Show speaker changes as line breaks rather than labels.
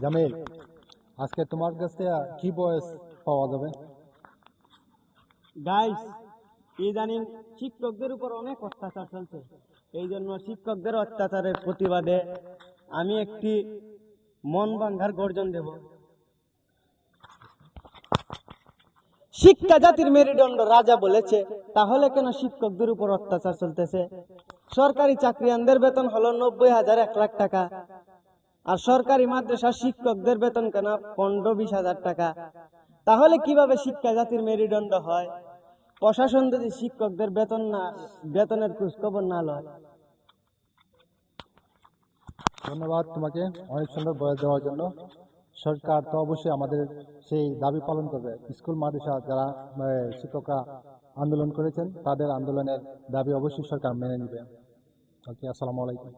জামিল, আজকে তোমার কাছে কি বয়স পাওয়া যাবে?
গাইস, ইদানিং শিক্ষকদের উপর অনেক অত্যাচার চলছে। এই জন্য শিক্ষকদের অত্যাচারের প্রতিবাদে আমি একটি মন ভাঙ্গার গর্জন দেব। শিক্ষা জাতির মেরুদণ্ড রাজা বলেছে, তাহলে কেন শিক্ষকদের উপর অত্যাচার চলতেছে? সরকারি চাকরিয়ানদের বেতন হলো 90,000 1 লাখ টাকা, আর সরকারি মাদ্রাসার শিক্ষকদের বেতন কেন 15-20 হাজার টাকা? তাহলে কিভাবে শিক্ষা জাতির মেরুদণ্ড হয়? প্রশাসন যদি শিক্ষকদের বেতনের খোঁজ খবর না লয়।
ধন্যবাদ তোমাকে অনেক সুন্দর বয়স দেওয়ার জন্য। সরকার তো অবশ্যই আমাদের সেই দাবি পালন করবে। স্কুল মাদ্রাসা যারা শিক্ষকরা আন্দোলন করেছেন, তাদের আন্দোলনের দাবি অবশ্যই সরকার মেনে নেবে। ওকে, আসসালামু আলাইকুম।